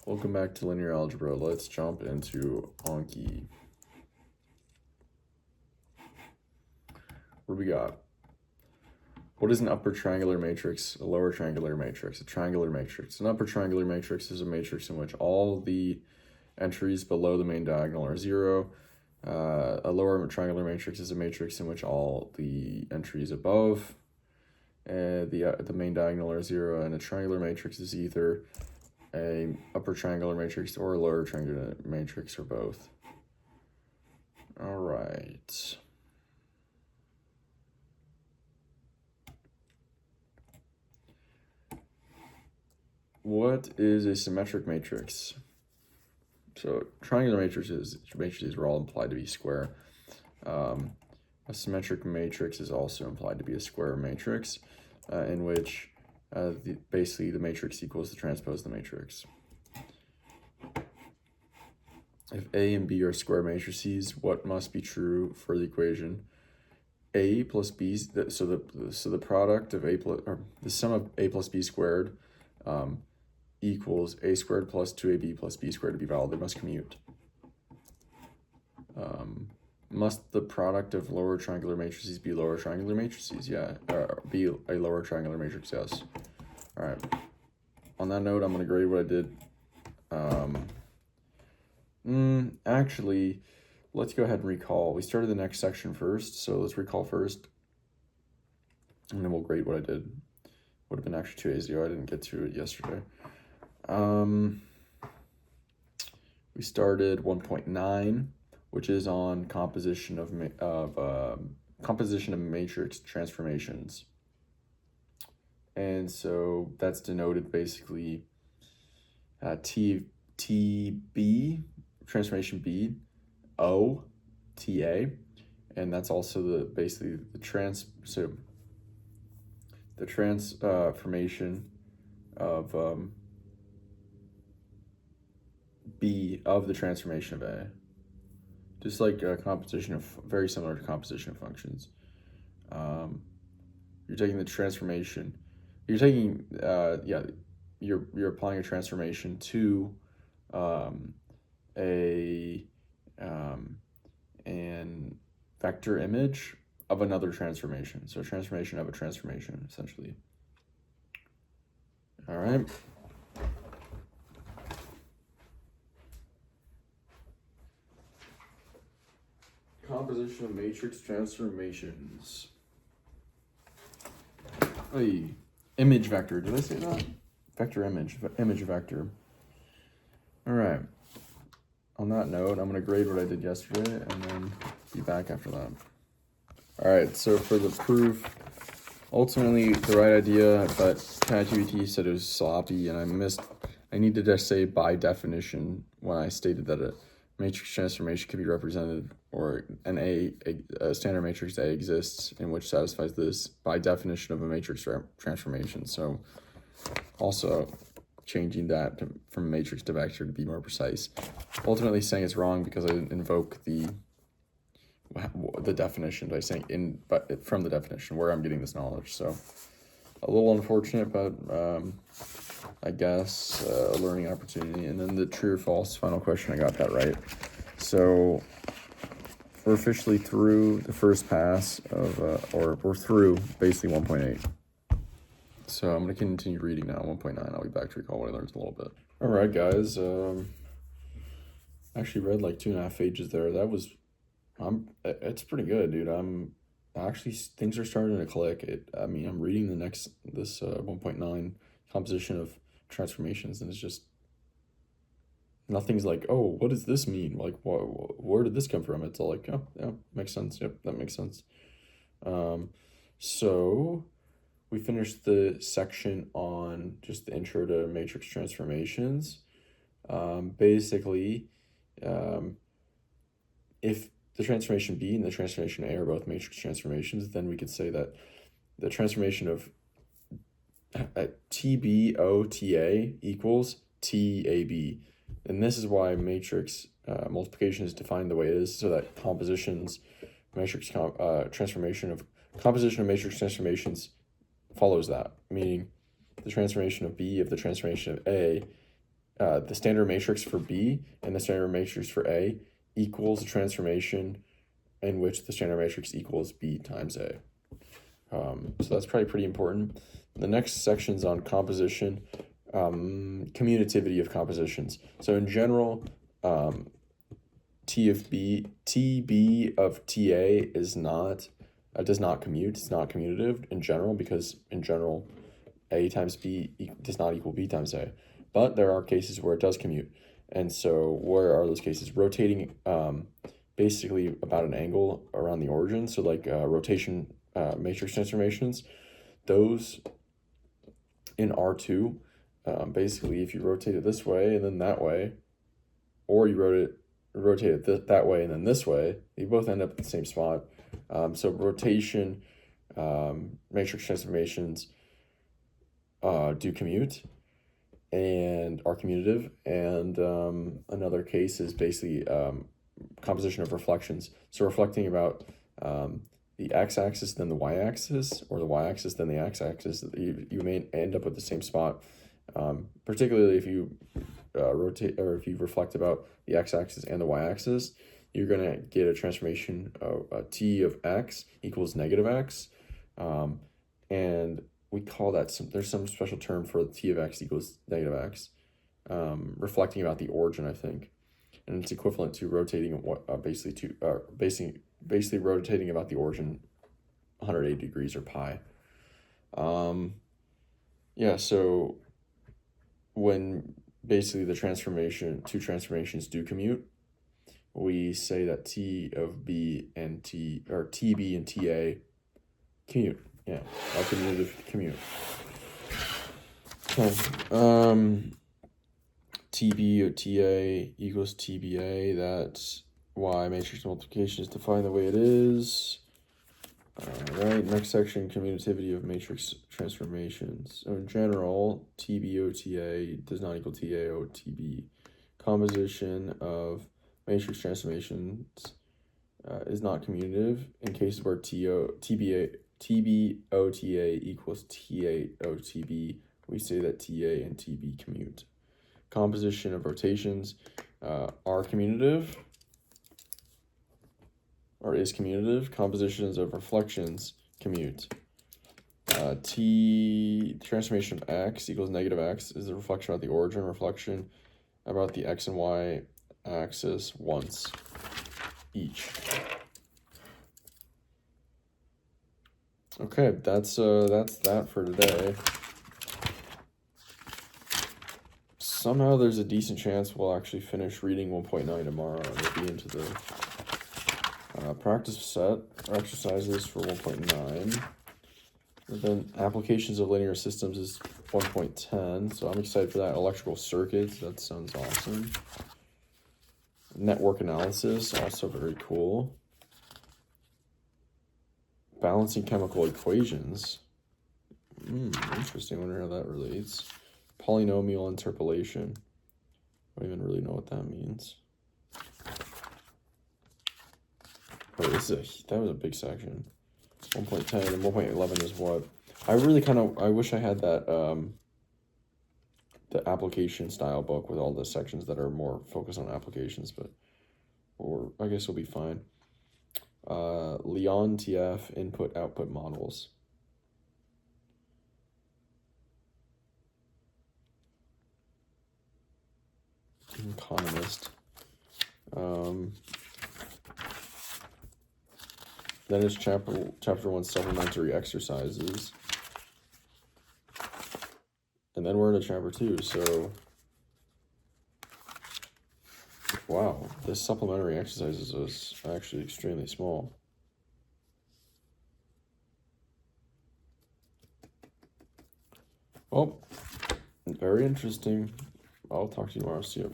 Welcome back to linear algebra. Let's jump into Anki. What do we got? What is an upper triangular matrix, a lower triangular matrix, a triangular matrix? An upper triangular matrix is a matrix in which all the entries below the main diagonal are 0. A lower triangular matrix is a matrix in which all the entries above the main diagonal are 0, and a triangular matrix is either a upper triangular matrix or a lower triangular matrix, or both. All right. What is a symmetric matrix? So triangular matrices are all implied to be square. A symmetric matrix is also implied to be a square matrix, in which basically the matrix equals the transpose of the matrix. If A and B are square matrices, what must be true for the equation? A plus B, so the product of A plus, or the sum of A plus B squared equals A squared plus 2AB plus B squared to be valid. They must commute. Must the product of lower triangular matrices be lower triangular matrices? Yeah. Be a lower triangular matrix? Yes. All right. On that note, I'm going to grade what I did. Actually, let's go ahead and recall. We started the next section first, so let's recall first. And then we'll grade what I did. Would have been actually 2 days ago. I didn't get to it yesterday. We started 1.9, which is on composition of matrix transformations. And so that's denoted basically TB, transformation B, O, TA, and that's also basically the transformation of B of the transformation of A. Just like a composition of, very similar to composition of functions. You're taking the transformation. You're taking you're applying a transformation to an vector image of another transformation. So a transformation of a transformation, essentially. All right. Composition of matrix transformations. Hey, image vector. Did I say that? Vector image vector. All right. On that note, I'm going to grade what I did yesterday and then be back after that. All right, so for the proof, ultimately the right idea, but ChatGPT said it was sloppy, and I needed to say by definition when I stated that a matrix transformation could be represented, or a standard matrix A exists in which satisfies this by definition of a matrix transformation. So also changing that from matrix to vector to be more precise. Ultimately saying it's wrong because I didn't invoke the definition by saying from the definition where I'm getting this knowledge. So a little unfortunate, but I guess a learning opportunity. And then the true or false final question, I got that right. So we're officially through the first pass of, or we're through basically 1.8. So I'm going to continue reading now, 1.9. I'll be back to recall what I learned in a little bit. All right, guys. Actually read like 2.5 pages there. It's pretty good, dude. Things are starting to click. I'm reading this 1.9 composition of transformations, and it's just, nothing's like, oh, what does this mean? Like, where did this come from? It's all like, oh, yeah, makes sense. Yep, that makes sense. So we finished the section on just the intro to matrix transformations. Basically, if the transformation B and the transformation A are both matrix transformations, then we could say that the transformation of TBOTA equals TAB. And this is why matrix multiplication is defined the way it is, so that composition of matrix transformations follows that, meaning the transformation of B of the transformation of A the standard matrix for B and the standard matrix for A equals a transformation in which the standard matrix equals B times A. So that's probably pretty important. The next section's on composition, commutativity of compositions. So in general, TB of TA is not, does not commute. It's not commutative in general, because in general, A times B does not equal B times A. But there are cases where it does commute. And so where are those cases? Rotating basically about an angle around the origin. So like rotation matrix transformations, those in R2, basically if you rotate it this way and then that way, or you rotate it that way and then this way, you both end up at the same spot. So rotation matrix transformations do commute and are commutative. And another case is basically composition of reflections. So reflecting about the x-axis then the y-axis, or the y-axis then the x-axis, you may end up with the same spot, particularly if you rotate, or if you reflect about the x-axis and the y-axis, you're going to get a transformation of t of x equals negative x, and we call that there's some special term for t of x equals negative x, reflecting about the origin, I think, and it's equivalent to rotating basically rotating about the origin 180 degrees or pi. Yeah, so when basically the two transformations do commute, we say that T of B and TB and TA commute. Yeah, are commutative commute. Okay. TB or TA equals TBA. That's why matrix multiplication is defined the way it is. Alright, next section, commutativity of matrix transformations. So in general, TBOTA does not equal TAOTB. Composition of matrix transformations is not commutative. In cases where TBOTA equals TAOTB, we say that TA and TB commute. Composition of rotations are commutative, or is commutative. Compositions of reflections commute. Transformation of x equals negative x is the reflection about the origin, reflection about the x and y axis once each. Okay, that's that for today. Somehow there's a decent chance we'll actually finish reading 1.9 tomorrow, and we'll be into the practice set exercises for 1.9. And then applications of linear systems is 1.10, so I'm excited for that. Electrical circuits, that sounds awesome. Network analysis, also very cool. Balancing chemical equations. Interesting, I wonder how that relates. Polynomial interpolation. I don't even really know what that means. Oh, that was a big section. 1.10 and 1.11 is what? I wish I had that, the application style book with all the sections that are more focused on applications, or I guess it'll be fine. Leontief input-output models. Economist. Then it's chapter 1 supplementary exercises. And then we're into chapter 2, so wow, this supplementary exercises is actually extremely small. Well, very interesting. I'll talk to you tomorrow. See you.